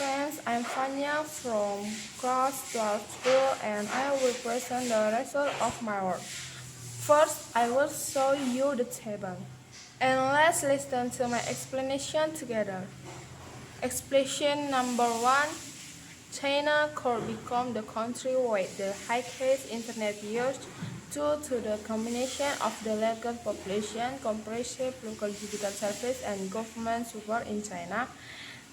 friends, I'm Fanya from class 12 school and I will present the result of my work. First, I will show you the table. And let's listen to my explanation together. Explanation number 1. China could become the country with the highest internet use due to the combination of the local population, comprehensive local digital service, and government support in China.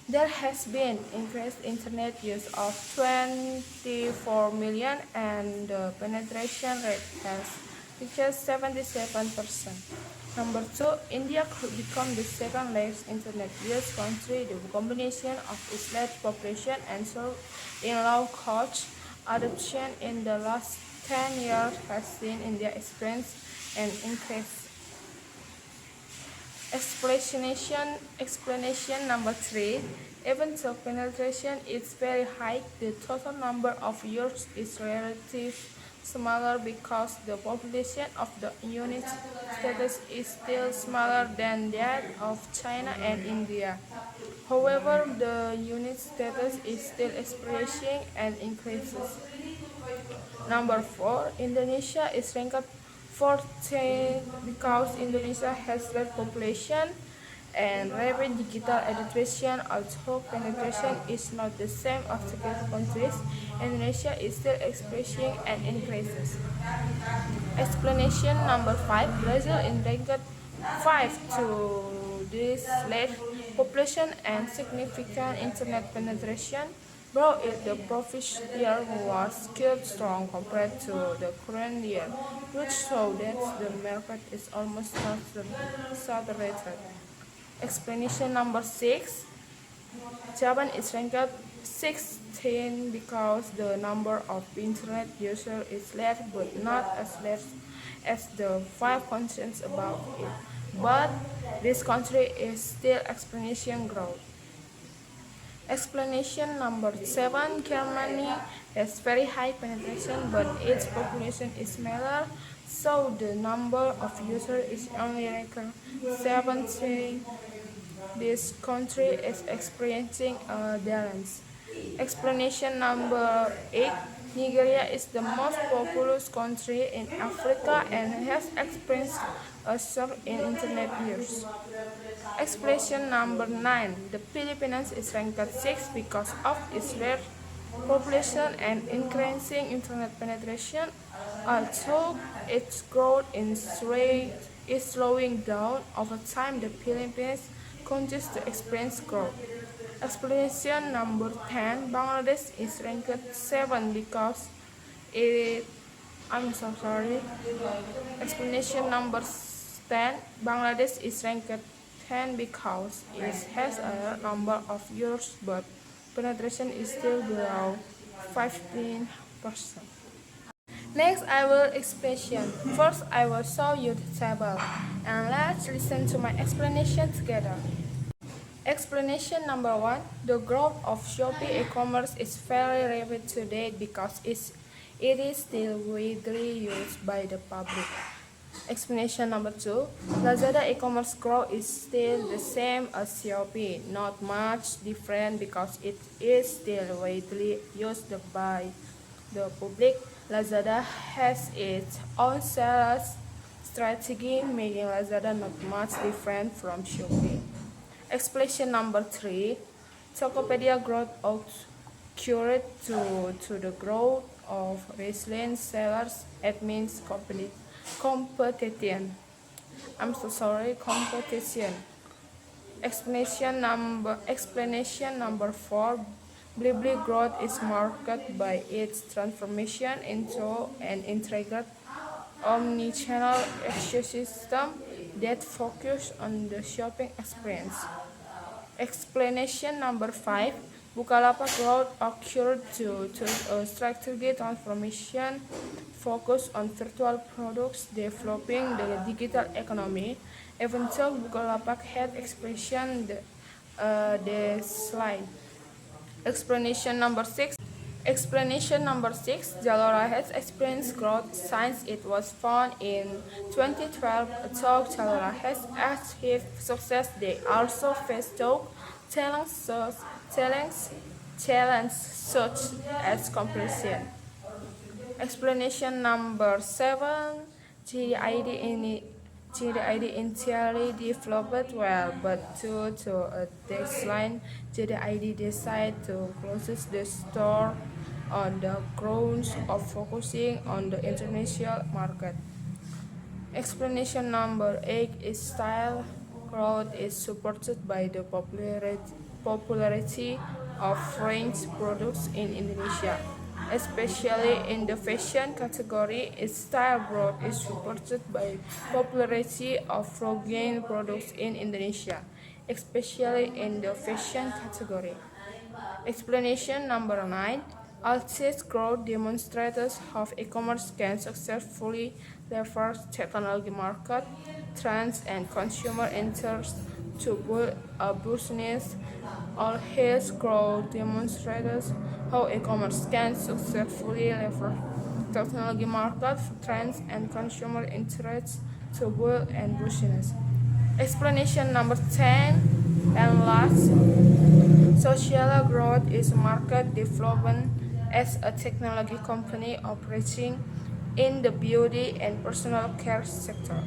There has been increased internet use of 24 million and the penetration rate has reached 77%. Number 2, India could become the second largest internet use country. The combination of its large population and so in low cost adoption in the last 10 years has seen India experience an increase. Explanation number 3. Even though penetration is very high, the total number of users is relatively smaller because the population of the United States is still smaller than that of China and India. However, the United States is still experiencing an increase. Number 4. Indonesia is ranked 14th because Indonesia has large population and rapid digital education. Although penetration is not the same as the countries, Indonesia is still experiencing an increase. Explanation number 5. Brazil is ranked 5 to this large population and significant internet penetration. Bro, the previous year was quite strong compared to the current year, which shows that the market is almost saturated. Explanation number 6. Japan is ranked 16 because the number of internet users is large but not as large as the 5 countries above it. But this country is still exponential growth. Explanation number 7. Germany has very high penetration but its population is smaller, so the number of users is only ranked 17. This country is experiencing a balance. Explanation number 8. Nigeria is the most populous country in Africa and has experienced a surge in internet use. Explanation number 9. The Philippines is ranked 6 because of its large population and increasing internet penetration, although its growth is slowing down over time. The Philippines continues to experience growth. Explanation number 10. Bangladesh is ranked 7 because Explanation number 10. Bangladesh is ranked 10 because it has a number of users but penetration is still below 15%. Next, I will explain. First, I will show you the table, and let's listen to my explanation together. Explanation number 1. The growth of Shopee e-commerce is very rapid today because it is still widely used by the public. Explanation number 2. Lazada e-commerce growth is still the same as Shopee, not much different because it is still widely used by the public. Lazada has its own sales strategy, making Lazada not much different from Shopee. Explanation number 3. Tokopedia growth occurred to the growth of resilient sellers. It means competition. Competition. Explanation number 4. Blibli growth is marked by its transformation into an integrated omnichannel ecosystem that focuses on the shopping experience. Explanation number 5. Bukalapak growth occurred due to a strategic transformation focused on virtual products, developing the digital economy. Even though Bukalapak had expansion the slide. Explanation number 6. Zalora has experienced growth since it was founded in 2012. Although Zalora has achieved success, they also face challenges challenges such as competition. Explanation number 7. GDID initially developed well, but due to a decline, GDID decided to close the store on the grounds of focusing on the international market. Explanation number 8 is style growth is supported by the popularity of French products in Indonesia, especially in the fashion category. Its style growth is supported by popularity of French products in Indonesia, especially in the fashion category. Explanation number 9. Altis growth demonstrates how e-commerce can successfully leverage technology market trends and consumer interest to build a business. Altis growth demonstrates how e-commerce can successfully leverage technology market trends and consumer interest to build a business. Explanation number 10 and last. Social growth is market development as a technology company operating in the beauty and personal care sector.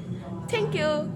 Thank you.